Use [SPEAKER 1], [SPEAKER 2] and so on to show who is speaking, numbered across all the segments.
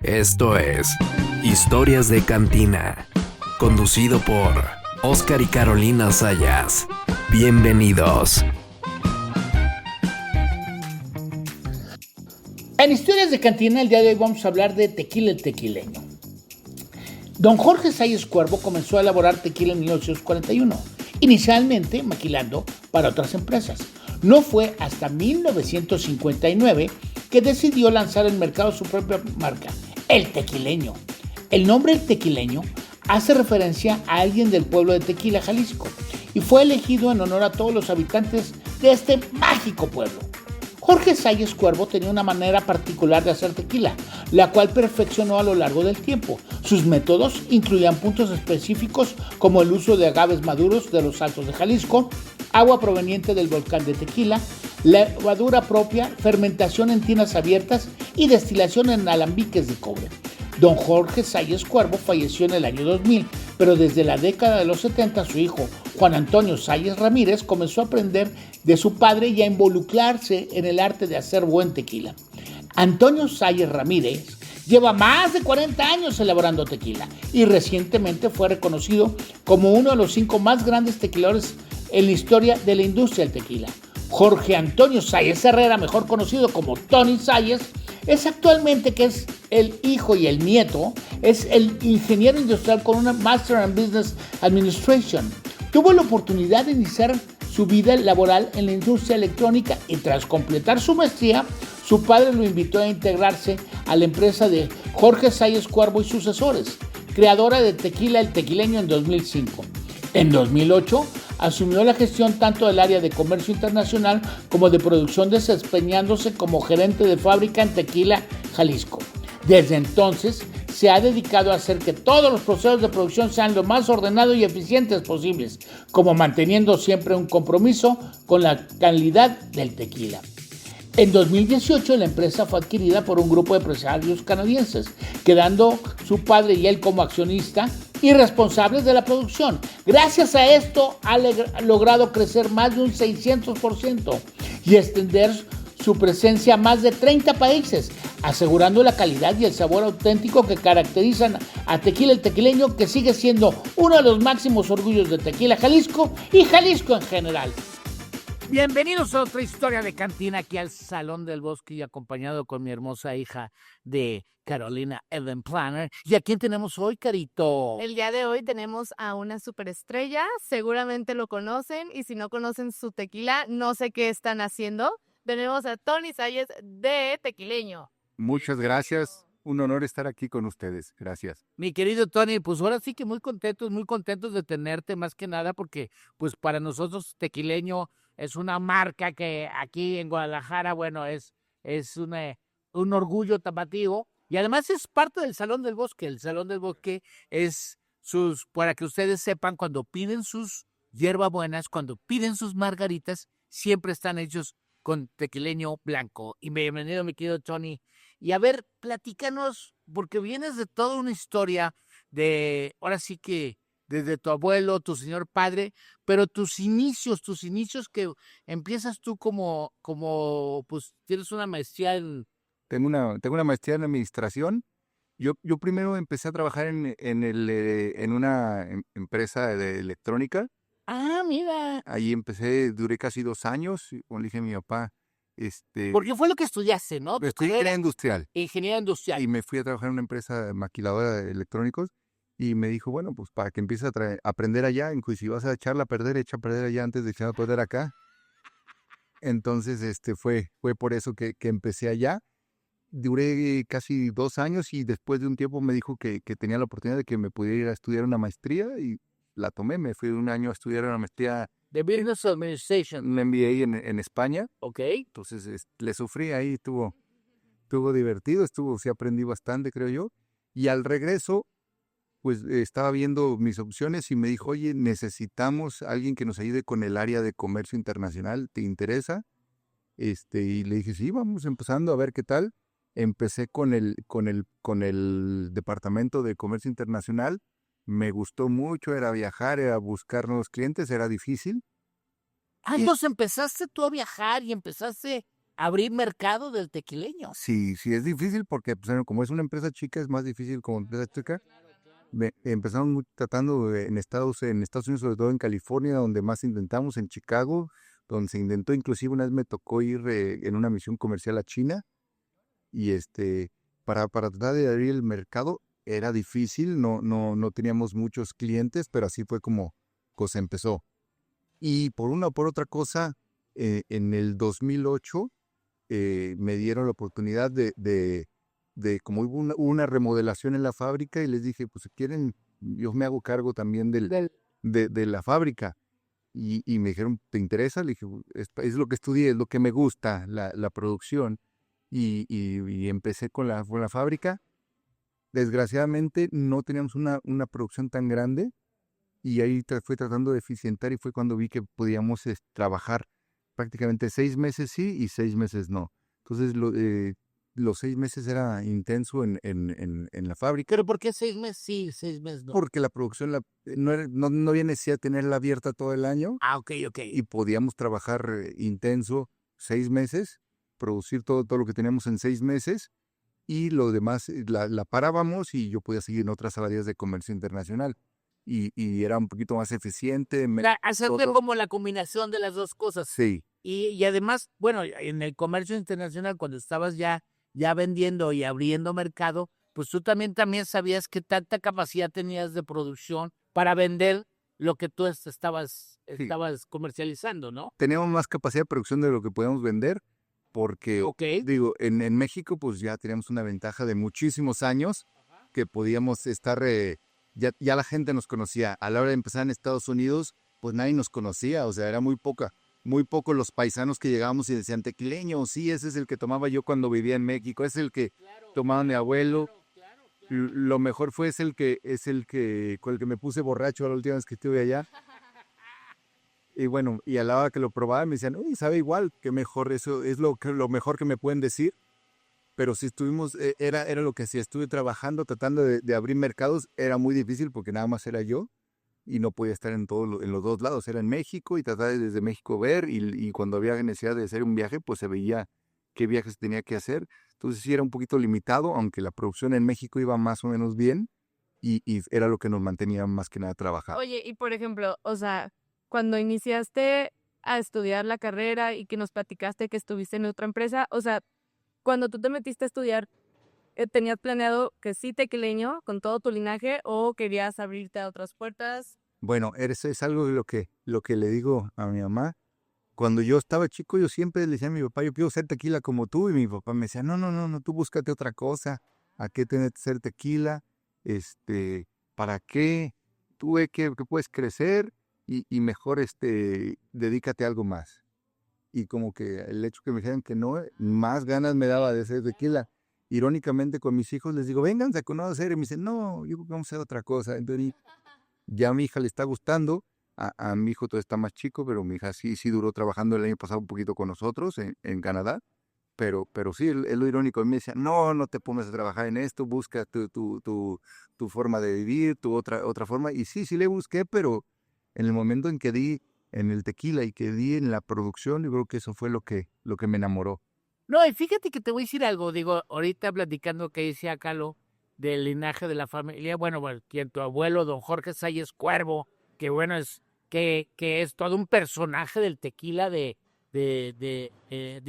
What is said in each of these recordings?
[SPEAKER 1] Esto es Historias de Cantina, conducido por Oscar y Carolina Sayas. Bienvenidos.
[SPEAKER 2] En Historias de Cantina, el día de hoy vamos a hablar de tequila el tequileño. Don Jorge Sayas Cuervo comenzó a elaborar tequila en 1941, inicialmente maquilando para otras empresas. No fue hasta 1959 que decidió lanzar al mercado su propia marca, El Tequileño. El nombre El Tequileño hace referencia a alguien del pueblo de Tequila, Jalisco, y fue elegido en honor a todos los habitantes de este mágico pueblo. Jorge Sayas Cuervo tenía una manera particular de hacer tequila, la cual perfeccionó a lo largo del tiempo. Sus métodos incluían puntos específicos como el uso de agaves maduros de los Altos de Jalisco, agua proveniente del volcán de Tequila, levadura propia, fermentación en tinas abiertas y destilación en alambiques de cobre. Don Jorge Sayas Cuervo falleció en el año 2000, pero desde la década de los 70 su hijo, Juan Antonio Sayas Ramírez, comenzó a aprender de su padre y a involucrarse en el arte de hacer buen tequila. Antonio Sayas Ramírez lleva más de 40 años elaborando tequila y recientemente fue reconocido como uno de los 5 más grandes tequiladores en la historia de la industria del tequila. Jorge Antonio Sayas Herrera, mejor conocido como Tony Sayas, es actualmente, que es el hijo y el nieto, es el ingeniero industrial con una Master in Business Administration. Tuvo la oportunidad de iniciar su vida laboral en la industria electrónica y tras completar su maestría, su padre lo invitó a integrarse a la empresa de Jorge Sayas Cuervo y sucesores, creadora de Tequila el Tequileño en 2005. En 2008, asumió la gestión tanto del área de comercio internacional como de producción, desempeñándose como gerente de fábrica en Tequila, Jalisco. Desde entonces, se ha dedicado a hacer que todos los procesos de producción sean lo más ordenados y eficientes posibles, como manteniendo siempre un compromiso con la calidad del tequila. En 2018, la empresa fue adquirida por un grupo de empresarios canadienses, quedando su padre y él como accionista y responsables de la producción. Gracias a esto, ha logrado crecer más de un 600% y extender su presencia a más de 30 países, asegurando la calidad y el sabor auténtico que caracterizan a Tequila el Tequileño, que sigue siendo uno de los máximos orgullos de Tequila, Jalisco y Jalisco en general.
[SPEAKER 3] Bienvenidos a otra historia de cantina, aquí al Salón del Bosque y acompañado con mi hermosa hija de Carolina Eden Planner. ¿Y a quién tenemos hoy, Carito?
[SPEAKER 4] El día de hoy tenemos a una superestrella, seguramente lo conocen, y si no conocen su tequila, no sé qué están haciendo. Tenemos a Tony Sayas de Tequileño.
[SPEAKER 5] Muchas gracias, un honor estar aquí con ustedes, gracias.
[SPEAKER 3] Mi querido Tony, pues ahora sí que muy contentos de tenerte, más que nada porque pues para nosotros Tequileño es una marca que aquí en Guadalajara, bueno, es un orgullo tapatío y además es parte del Salón del Bosque. El Salón del Bosque es para que ustedes sepan, cuando piden sus hierbabuenas, cuando piden sus margaritas, siempre están hechos con tequileño blanco. Y bienvenido, mi querido Tony. Y a ver, platícanos, porque vienes de toda una historia de, ahora sí que desde tu abuelo, tu señor padre, pero tus inicios que empiezas tú como pues tienes una maestría en...
[SPEAKER 5] Tengo una maestría en administración. Yo primero empecé a trabajar en una empresa de electrónica.
[SPEAKER 3] Ah, mira.
[SPEAKER 5] Ahí empecé, duré casi 2 años, como le dije a mi papá.
[SPEAKER 3] Porque fue lo que estudiaste, ¿no?
[SPEAKER 5] Estudié ingeniería industrial.
[SPEAKER 3] Ingeniería industrial.
[SPEAKER 5] Y me fui a trabajar en una empresa maquiladora de electrónicos. Y me dijo, bueno, pues para que empieces a aprender allá, incluso si vas a echarla a perder, echa a perder allá antes de echarla a perder acá. Entonces, fue por eso que empecé allá. Duré casi 2 años y después de un tiempo me dijo que tenía la oportunidad de que me pudiera ir a estudiar una maestría y la tomé. Me fui 1 año a estudiar una maestría
[SPEAKER 3] de Business Administration.
[SPEAKER 5] Un MBA en España.
[SPEAKER 3] Ok.
[SPEAKER 5] Entonces, le sufrí ahí, estuvo divertido, sí aprendí bastante, creo yo. Y al regreso, pues estaba viendo mis opciones y me dijo, oye, necesitamos a alguien que nos ayude con el área de comercio internacional, ¿te interesa? Y le dije, sí, vamos empezando a ver qué tal. Empecé con el departamento de comercio internacional. Me gustó mucho, era viajar, era buscar nuevos clientes, era difícil.
[SPEAKER 3] Ah, entonces empezaste tú a viajar y empezaste abrir mercado del tequileño.
[SPEAKER 5] Sí, sí, es difícil porque pues, como es una empresa chica, es más difícil como empresa chica. Empezamos tratando en Estados Unidos, sobre todo en California, donde más intentamos, en Chicago, donde se intentó, inclusive una vez me tocó ir en una misión comercial a China, y para tratar de abrir el mercado era difícil, no teníamos muchos clientes, pero así fue como cosa empezó. Y por una o por otra cosa, en el 2008 me dieron la oportunidad de como hubo una remodelación en la fábrica, y les dije, pues si quieren, yo me hago cargo también de la fábrica. Y me dijeron, ¿te interesa? Le dije, es lo que estudié, es lo que me gusta, la producción. Y empecé con la fábrica. Desgraciadamente no teníamos una producción tan grande, y ahí fui tratando de eficientar, y fue cuando vi que podíamos trabajar prácticamente 6 meses sí y 6 meses no. Entonces los 6 meses era intenso en la fábrica,
[SPEAKER 3] ¿Pero por qué 6 meses sí, 6 meses no?
[SPEAKER 5] porque la producción no había necesidad de tenerla abierta todo el año,
[SPEAKER 3] Ah, ok.
[SPEAKER 5] y podíamos trabajar intenso 6 meses, producir todo lo que teníamos en 6 meses, y lo demás la parábamos, y yo podía seguir en otras áreas de comercio internacional. Y era un poquito más eficiente.
[SPEAKER 3] Hacerle
[SPEAKER 5] todo.
[SPEAKER 3] como la combinación de las dos cosas.
[SPEAKER 5] Sí,
[SPEAKER 3] Y además, bueno, en el comercio internacional, cuando estabas ya vendiendo y abriendo mercado, pues tú también sabías qué tanta capacidad tenías de producción para vender lo que tú estabas comercializando, ¿no?
[SPEAKER 5] teníamos más capacidad de producción de lo que podíamos vender, porque,
[SPEAKER 3] Ok.
[SPEAKER 5] digo, en México pues ya teníamos una ventaja de muchísimos años, que podíamos estar, ya la gente nos conocía. A la hora de empezar en Estados Unidos, pues nadie nos conocía, o sea, era muy poco los paisanos que llegábamos y decían, tequileño, sí, ese es el que tomaba yo cuando vivía en México, es el que tomaba mi abuelo. Lo mejor fue con el que me puse borracho la última vez que estuve allá. Y bueno, y a la hora que lo probaba me decían, uy, sabe igual, qué mejor, eso es lo mejor que me pueden decir. Pero si estuvimos, era lo que hacía, estuve trabajando, tratando de abrir mercados, era muy difícil porque nada más era yo, y no podía estar en los dos lados, era en México, y tratar de desde México ver, y cuando había necesidad de hacer un viaje, pues se veía qué viajes tenía que hacer. Entonces sí era un poquito limitado, aunque la producción en México iba más o menos bien, y era lo que nos mantenía más que nada trabajando.
[SPEAKER 4] Oye, y por ejemplo, o sea, cuando iniciaste a estudiar la carrera y que nos platicaste que estuviste en otra empresa, o sea, cuando tú te metiste a estudiar, ¿tenías planeado que sí tequileño con todo tu linaje o querías abrirte a otras puertas?
[SPEAKER 5] Bueno, eso es algo de lo que le digo a mi mamá. Cuando yo estaba chico, yo siempre le decía a mi papá, yo quiero ser tequila como tú, y mi papá me decía, no, tú búscate otra cosa. ¿A qué tener que ser tequila? ¿Para qué? Tú ve que puedes crecer, y mejor dedícate a algo más. Y como que el hecho que me dijeran que no, más ganas me daba de ser tequila. Irónicamente, con mis hijos les digo, vénganse a conocer, y me dicen, no, yo creo que vamos a hacer otra cosa. Entonces, ya a mi hija le está gustando, a mi hijo todavía está más chico, pero mi hija sí duró trabajando el año pasado un poquito con nosotros en Canadá, pero sí, es lo irónico. Me decía, no te pongas a trabajar en esto, busca tu forma de vivir, tu otra forma. Y sí le busqué, pero en el momento en que di en el tequila y que di en la producción, yo creo que eso fue lo que me enamoró.
[SPEAKER 3] No, y fíjate que te voy a decir algo, digo, ahorita platicando que decía Calo del linaje de la familia, bueno, quien tu abuelo, don Jorge Salles Cuervo, que bueno, que es todo un personaje del tequila de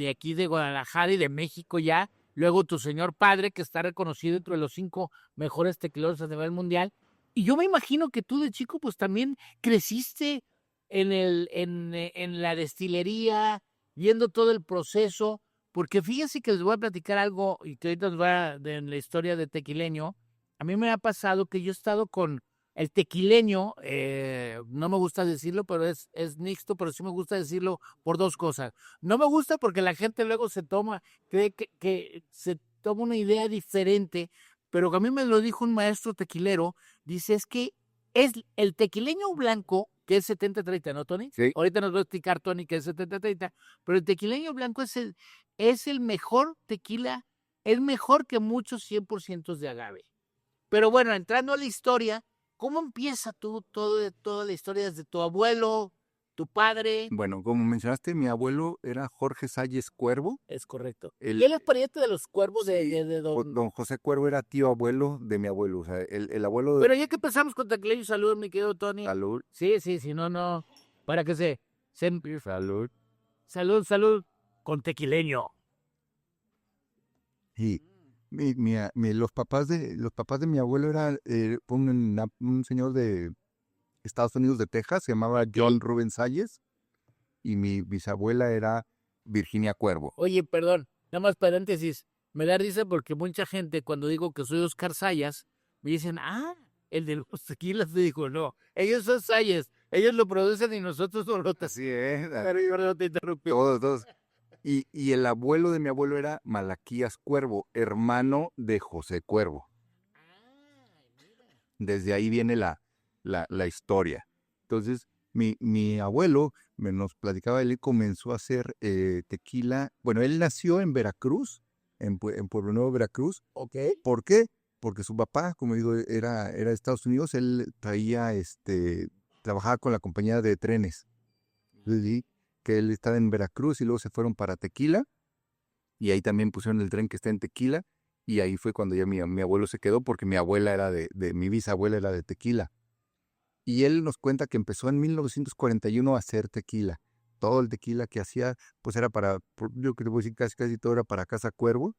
[SPEAKER 3] aquí de Guadalajara y de México ya, luego tu señor padre, que está reconocido entre los 5 mejores tequileros a nivel mundial, y yo me imagino que tú de chico pues también creciste en la destilería, viendo todo el proceso, porque fíjense que les voy a platicar algo, y que ahorita nos va de la historia de Tequileño. A mí me ha pasado que yo he estado con el tequileño, no me gusta decirlo, pero es mixto, pero sí me gusta decirlo por 2 cosas. No me gusta porque la gente luego cree que se toma una idea diferente, pero que a mí me lo dijo un maestro tequilero, dice, es que es el tequileño blanco, que es 70-30, ¿no, Tony?
[SPEAKER 5] Sí.
[SPEAKER 3] Ahorita nos va a explicar Tony que es 70-30, pero el tequileño blanco es el mejor tequila, es mejor que muchos 100% de agave. Pero bueno, entrando a la historia, ¿cómo empieza toda la historia desde tu abuelo, tu padre.
[SPEAKER 5] Bueno, como mencionaste, mi abuelo era Jorge Salles Cuervo.
[SPEAKER 3] Es correcto.
[SPEAKER 5] El-
[SPEAKER 3] ¿Y él es pariente de los cuervos
[SPEAKER 5] Sí,
[SPEAKER 3] de don...
[SPEAKER 5] Don José Cuervo era tío abuelo de mi abuelo. O sea, el abuelo de
[SPEAKER 3] Bueno, ya que empezamos con Tequileño, salud, mi querido Tony.
[SPEAKER 5] Salud.
[SPEAKER 3] Sí, no. Para que se...
[SPEAKER 5] Salud.
[SPEAKER 3] Salud con Tequileño.
[SPEAKER 5] Y los papás de mi abuelo era un señor de Estados Unidos de Texas, se llamaba John Rubén Salles, y mi bisabuela era Virginia Cuervo.
[SPEAKER 3] Oye, perdón, nada más paréntesis. Me da risa porque mucha gente, cuando digo que soy Oscar Sayas, me dicen, el de los tequilas. Y digo, no, ellos son Sayas, ellos lo producen y nosotros no lo
[SPEAKER 5] Así es.
[SPEAKER 3] Pero yo no te interrumpí.
[SPEAKER 5] Todos. Y el abuelo de mi abuelo era Malaquías Cuervo, hermano de José Cuervo. Desde ahí viene la historia. Entonces, mi abuelo nos platicaba, él comenzó a hacer tequila. Bueno, él nació en Veracruz, en Pueblo Nuevo, Veracruz.
[SPEAKER 3] Ok.
[SPEAKER 5] ¿Por qué? Porque su papá, como digo, era de Estados Unidos, él trabajaba con la compañía de trenes. ¿Sí? Que él estaba en Veracruz y luego se fueron para Tequila, y ahí también pusieron el tren que está en Tequila, y ahí fue cuando ya mi abuelo se quedó, porque mi abuela era mi bisabuela era de Tequila. Y él nos cuenta que empezó en 1941 a hacer tequila. Todo el tequila que hacía, pues era yo creo que casi todo era para Casa Cuervo.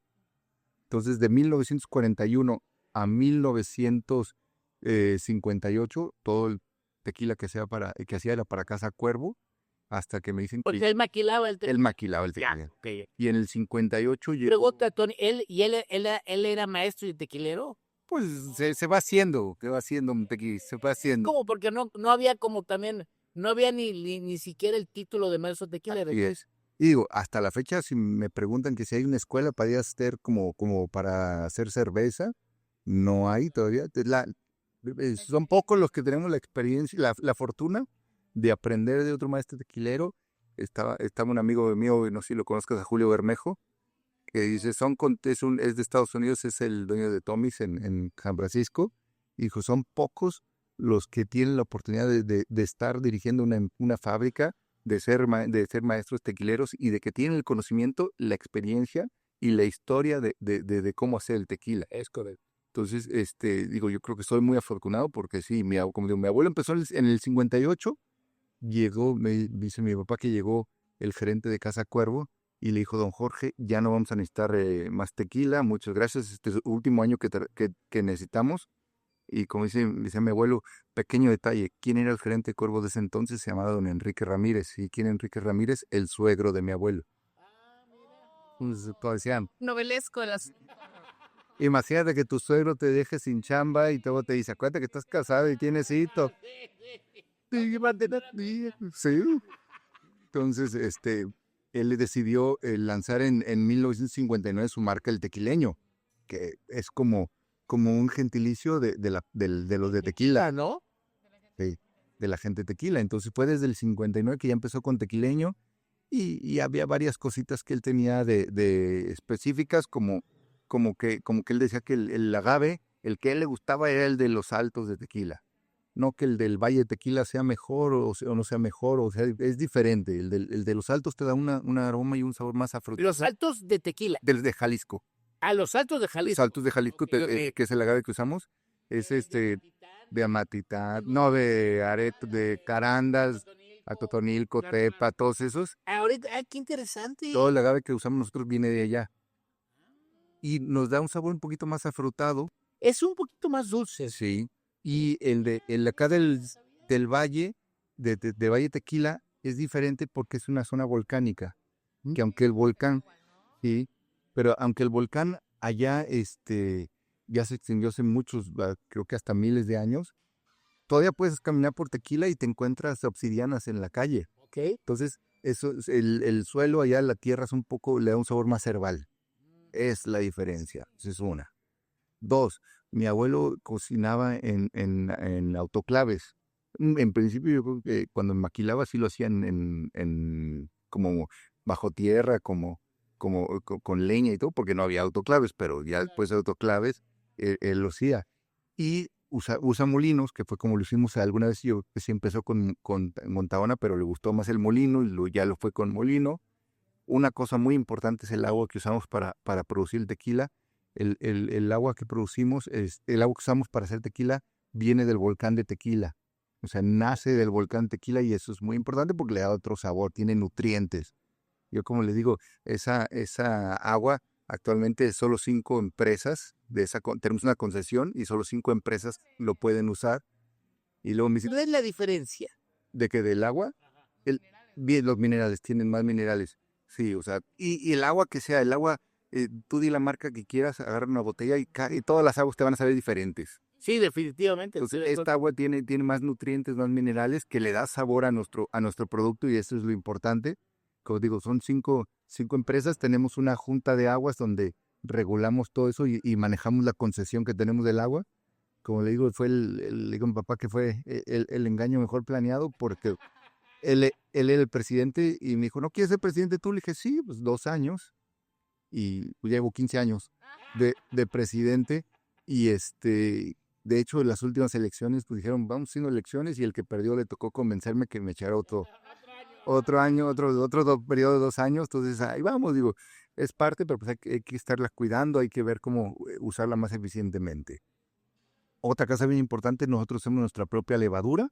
[SPEAKER 5] Entonces, de 1941 a 1958, todo el tequila que hacía era para Casa Cuervo, hasta que me dicen
[SPEAKER 3] Porque
[SPEAKER 5] que
[SPEAKER 3] él maquilaba el
[SPEAKER 5] él maquilaba el
[SPEAKER 3] Ya,
[SPEAKER 5] tequila.
[SPEAKER 3] ok.
[SPEAKER 5] Y en el 58 llegó,
[SPEAKER 3] Pregunta, Tony, ¿él era maestro y tequilero?
[SPEAKER 5] pues se va haciendo, un tequila, se va haciendo.
[SPEAKER 3] ¿Cómo? Porque no había como también, no había ni siquiera el título de maestro tequilero.
[SPEAKER 5] Así es. Y digo, hasta la fecha, si me preguntan que si hay una escuela para ir a hacer como para hacer cerveza, no hay todavía. Son pocos los que tenemos la experiencia, la fortuna de aprender de otro maestro tequilero. Estaba un amigo mío, no sé si lo conozcas, a Julio Bermejo, que dice, es de Estados Unidos, es el dueño de Tommy's en San Francisco. Y dijo, son pocos los que tienen la oportunidad de estar dirigiendo una fábrica, de ser maestros tequileros, y de que tienen el conocimiento, la experiencia y la historia de cómo hacer el tequila.
[SPEAKER 3] Es correcto.
[SPEAKER 5] Entonces, digo, yo creo que soy muy afortunado porque sí, como digo, mi abuelo empezó en el 58, llegó, me dice mi papá que llegó el gerente de Casa Cuervo y le dijo, don Jorge, ya no vamos a necesitar más tequila, muchas gracias, este es el último año que necesitamos. Y como dice mi abuelo, pequeño detalle, ¿quién era el gerente de Cuervo de ese entonces? Se llamaba don Enrique Ramírez. ¿Y quién Enrique Ramírez? El suegro de mi abuelo. Entonces, todos decían,
[SPEAKER 4] Novelesco las...
[SPEAKER 5] imagínate que tu suegro te deje sin chamba y luego te dice, acuérdate que estás casado y tienes hijos. Sí. Entonces, él decidió lanzar en 1959 su marca El Tequileño, que es como un gentilicio de los de tequila,
[SPEAKER 3] ¿No?
[SPEAKER 5] de la gente tequila. Entonces fue desde el 59 que ya empezó con Tequileño, y había varias cositas que él tenía de específicas, como que él decía que el agave, el que a él le gustaba era el de los altos de tequila. No que el del Valle de Tequila sea mejor o no sea mejor, o sea, es diferente. El de los altos te da un aroma y un sabor más afrutado.
[SPEAKER 3] Los altos de tequila.
[SPEAKER 5] Del de Jalisco.
[SPEAKER 3] Los altos de
[SPEAKER 5] Los
[SPEAKER 3] Jalisco.
[SPEAKER 5] altos de Jalisco,
[SPEAKER 3] Ok.
[SPEAKER 5] que es el agave que usamos, es de amatitá, no, de areto, de carandas, atotonilco, tepa, todos esos.
[SPEAKER 3] Ahorita, qué interesante.
[SPEAKER 5] Todo el agave que usamos nosotros viene de allá. Y nos da un sabor un poquito más afrutado.
[SPEAKER 3] Es un poquito más dulce.
[SPEAKER 5] Sí. Y el de acá del Valle, de Valle Tequila, es diferente porque es una zona volcánica. Que aunque el volcán, sí, pero aunque el volcán allá ya se extinguió hace muchos, creo que hasta miles de años, todavía puedes caminar por Tequila y te encuentras obsidianas en la calle.
[SPEAKER 3] Ok.
[SPEAKER 5] Entonces, eso el suelo allá, la tierra es le da un sabor más herbal. Es la diferencia. Esa es una. Dos, mi abuelo cocinaba en autoclaves. En principio, yo creo que cuando maquilaba sí lo hacían como bajo tierra, como con leña y todo, porque no había autoclaves, pero ya después de autoclaves él lo hacía. Y usa molinos, que fue como lo hicimos alguna vez. Yo que sí empezó con Montaona, pero le gustó más el molino y ya lo fue con molino. Una cosa muy importante es el agua que usamos para producir el tequila. El agua que producimos, el agua que usamos para hacer tequila viene del volcán de Tequila. O sea, nace del volcán Tequila y eso es muy importante porque le da otro sabor, tiene nutrientes. Yo como le digo, esa agua actualmente solo 5 empresas, tenemos una concesión y solo 5 empresas lo pueden usar. Y luego me dicen,
[SPEAKER 3] ¿Cuál es la diferencia?
[SPEAKER 5] ¿de qué? ¿Del agua? Bien, los minerales, tienen más minerales. Sí, o sea, y el agua que sea, el agua, tú di la marca que quieras, agarra una botella y todas las aguas te van a saber diferentes.
[SPEAKER 3] Sí, definitivamente.
[SPEAKER 5] Entonces, esta agua tiene más nutrientes, más minerales, que le da sabor a nuestro producto y eso es lo importante. Como digo, son 5 empresas, tenemos una junta de aguas donde regulamos todo eso y manejamos la concesión que tenemos del agua. Como le digo, le digo a mi papá que fue el engaño mejor planeado porque él era el presidente y me dijo, ¿no quieres ser presidente tú? Le dije, sí, pues 2 años. Y pues, ya llevo 15 años de presidente y de hecho, en las últimas elecciones, pues dijeron, vamos haciendo elecciones y el que perdió le tocó convencerme que me echara otro año, otro periodo de 2 años. Entonces, ahí vamos, digo, es parte, pero pues hay que estarla cuidando, hay que ver cómo usarla más eficientemente. Otra cosa bien importante, nosotros hacemos nuestra propia levadura.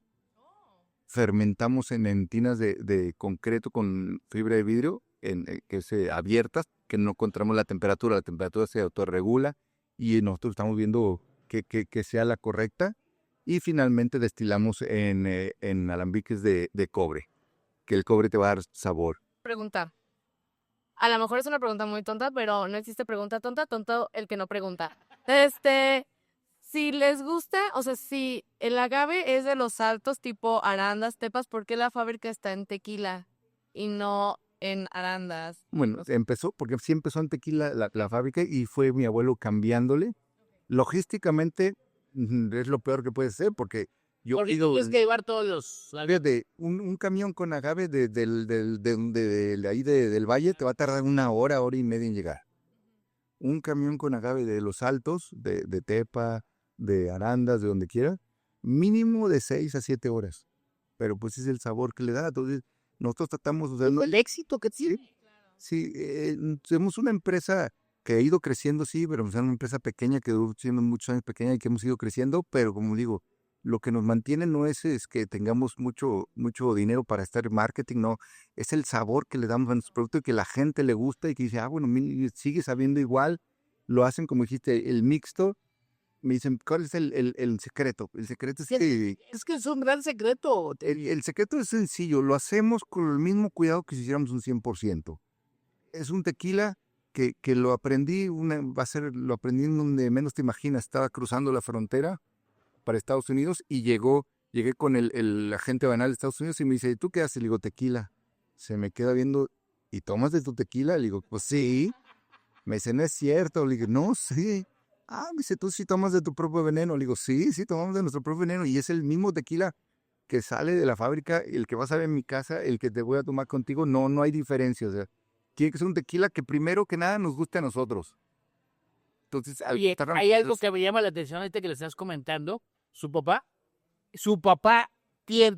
[SPEAKER 5] Fermentamos en tinas de concreto con fibra de vidrio, que se abiertas, que no encontramos la temperatura se autorregula y nosotros estamos viendo que sea la correcta y finalmente destilamos en alambiques de cobre, que el cobre te va a dar sabor.
[SPEAKER 4] Pregunta. A lo mejor es una pregunta muy tonta, pero no existe pregunta tonta, tonto el que no pregunta. Si les gusta, o sea, si el agave es de los altos tipo Arandas, Tepas, ¿por qué la fábrica está en Tequila y no en Arandas?
[SPEAKER 5] Bueno, porque sí empezó en Tequila la fábrica y fue mi abuelo cambiándole. Logísticamente es lo peor que puede ser porque
[SPEAKER 3] Porque tienes que llevar todos los...
[SPEAKER 5] fíjate, un camión con agave de ahí del valle te va a tardar 1 hora, hora y media en llegar. Un camión con agave de los altos, de Tepa, de Arandas, de donde quiera, mínimo de 6 a 7 horas. Pero pues es el sabor que le da. Entonces, nosotros tratamos, o sea,
[SPEAKER 3] El éxito que tiene.
[SPEAKER 5] sí, somos una empresa que ha ido creciendo, sí, pero es una empresa pequeña que duró siendo muchos años pequeña y que hemos ido creciendo, pero como digo, lo que nos mantiene no es que tengamos mucho dinero para estar en marketing, no, es el sabor que le damos a nuestro producto y que la gente le gusta y que dice, bueno, sigue sabiendo igual, lo hacen como dijiste, el mixto. Me dicen, ¿cuál es el secreto? El secreto es que...
[SPEAKER 3] Es que es un gran secreto.
[SPEAKER 5] El secreto es sencillo, lo hacemos con el mismo cuidado que si hiciéramos un 100%. Es un tequila que lo aprendí, lo aprendí en donde menos te imaginas. Estaba cruzando la frontera para Estados Unidos y llegué con el agente banal de Estados Unidos y me dice, ¿tú qué haces? Le digo, tequila. Se me queda viendo, ¿y tomas de tu tequila? Le digo, pues sí. Me dice, no es cierto. Le digo, no, sí. Me dice, ¿tú sí tomas de tu propio veneno? Le digo, sí, tomamos de nuestro propio veneno y es el mismo tequila que sale de la fábrica, el que vas a ver en mi casa, el que te voy a tomar contigo, no hay diferencia. O sea, tiene que ser un tequila que primero que nada nos guste a nosotros. Entonces,
[SPEAKER 3] Oye, hay algo que me llama la atención ahorita que le estás comentando. Su papá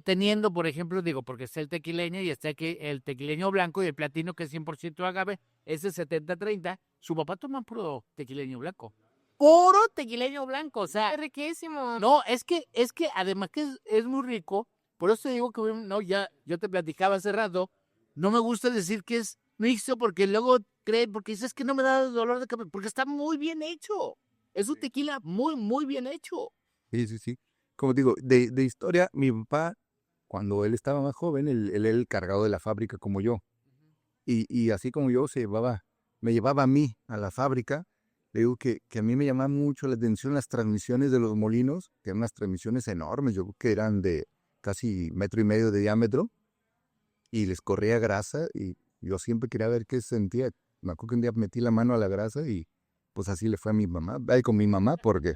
[SPEAKER 3] teniendo, por ejemplo, digo, porque está el tequileño y está aquí el tequileño blanco y el platino que es 100% agave, ese 70-30, su papá toma puro tequileño blanco. Puro tequileño blanco, o sea.
[SPEAKER 4] Es riquísimo.
[SPEAKER 3] No, es que además que es muy rico, por eso te digo que no, ya yo te platicaba hace rato, no me gusta decir que es mixto porque luego porque dices que no me da dolor de cabeza, porque está muy bien hecho. Es un tequila muy, muy bien hecho.
[SPEAKER 5] Sí. Como digo, de historia, mi papá, cuando él estaba más joven, él era el cargado de la fábrica como yo. Y así como yo me llevaba a mí a la fábrica. Le digo que a mí me llamaba mucho la atención las transmisiones de los molinos, que eran unas transmisiones enormes, yo creo que eran de casi 1.5 metros de diámetro, y les corría grasa, y yo siempre quería ver qué sentía. Me acuerdo que un día metí la mano a la grasa y pues así le fue a mi mamá, con mi mamá, porque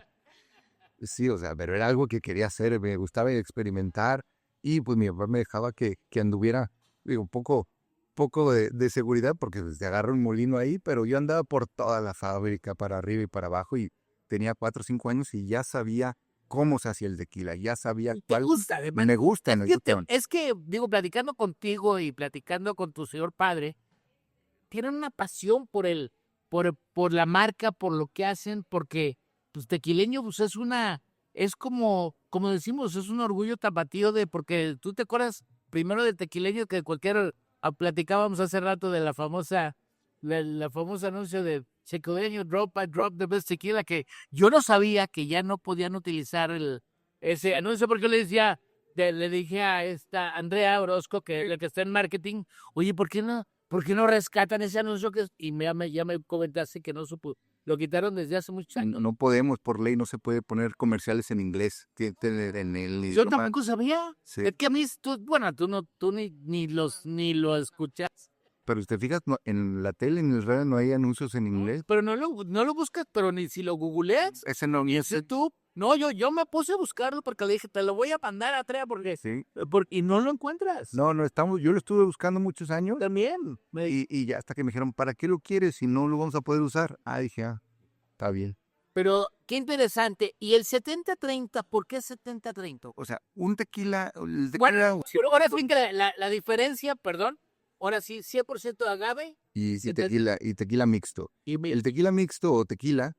[SPEAKER 5] sí, o sea, pero era algo que quería hacer, me gustaba experimentar, y pues mi papá me dejaba que anduviera, digo, poco de seguridad porque te agarra un molino ahí, pero yo andaba por toda la fábrica, para arriba y para abajo, y tenía 4 o 5 años y ya sabía cómo se hacía el tequila, ya sabía
[SPEAKER 3] ¿Te
[SPEAKER 5] cuál.
[SPEAKER 3] gusta además?
[SPEAKER 5] Me gusta, me gusta.
[SPEAKER 3] Es que, digo, platicando contigo y platicando con tu señor padre, tienen una pasión por la marca, por lo que hacen, porque pues Tequileño pues es como decimos, es un orgullo tapatío porque tú te acuerdas primero del Tequileño que platicábamos hace rato de la famosa anuncio de Tequileño Drop by Drop the Best Tequila, que yo no sabía que ya no podían utilizar ese anuncio porque le dije a esta Andrea Orozco, la que está en marketing, oye, ¿por qué no rescatan ese anuncio? Y ya me comentaste que no supo, lo quitaron desde hace muchos años.
[SPEAKER 5] No podemos, por ley, no se puede poner comerciales en inglés. Tiene que tener en el
[SPEAKER 3] Yo
[SPEAKER 5] idioma.
[SPEAKER 3] tampoco sabía.
[SPEAKER 5] Sí.
[SPEAKER 3] Es que a mí, tú ni lo escuchas.
[SPEAKER 5] Pero si te fijas, en la tele, en el radio, no hay anuncios en inglés.
[SPEAKER 3] Pero no lo buscas, pero ni si lo googleas.
[SPEAKER 5] Ese no, ni ese.
[SPEAKER 3] YouTube. No, yo me puse a buscarlo porque le dije, te lo voy a mandar a Trea
[SPEAKER 5] Sí.
[SPEAKER 3] y no lo encuentras.
[SPEAKER 5] No, yo lo estuve buscando muchos años.
[SPEAKER 3] También.
[SPEAKER 5] Y ya hasta que me dijeron, ¿para qué lo quieres si no lo vamos a poder usar? Dije, está bien.
[SPEAKER 3] Pero qué interesante. ¿Y el 70-30? ¿Por qué 70-30?
[SPEAKER 5] O sea, un tequila.
[SPEAKER 3] Bueno, pero ahora sí que la diferencia, perdón, ahora sí, 100% de agave.
[SPEAKER 5] Y tequila mixto. El tequila mixto o tequila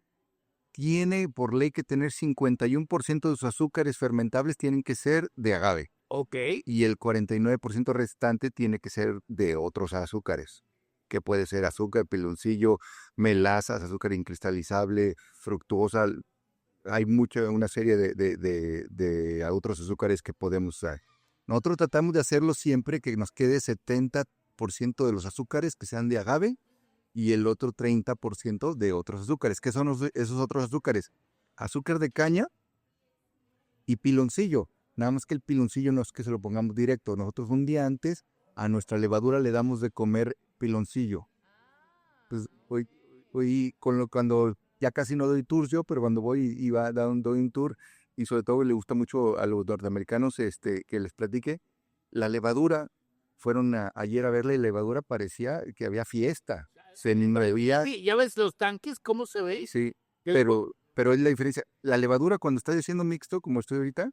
[SPEAKER 5] tiene por ley que tener 51% de sus azúcares fermentables tienen que ser de agave.
[SPEAKER 3] Ok.
[SPEAKER 5] Y el 49% restante tiene que ser de otros azúcares, que puede ser azúcar, piloncillo, melazas, azúcar incristalizable, fructuosa. Hay una serie de otros azúcares que podemos usar. Nosotros tratamos de hacerlo siempre que nos quede 70% de los azúcares que sean de agave y el otro 30% de otros azúcares. ¿Qué son esos otros azúcares? Azúcar de caña y piloncillo. Nada más que el piloncillo no es que se lo pongamos directo. Nosotros un día antes a nuestra levadura le damos de comer piloncillo. Pues cuando ya casi no doy tours yo, pero cuando voy doy un tour y sobre todo le gusta mucho a los norteamericanos que les platique, la levadura, fueron ayer a verla y la levadura parecía que había fiesta. Se veía.
[SPEAKER 3] Sí, ya ves los tanques, ¿cómo se ve?
[SPEAKER 5] Sí, pero es la diferencia. La levadura cuando está haciendo mixto, como estoy ahorita,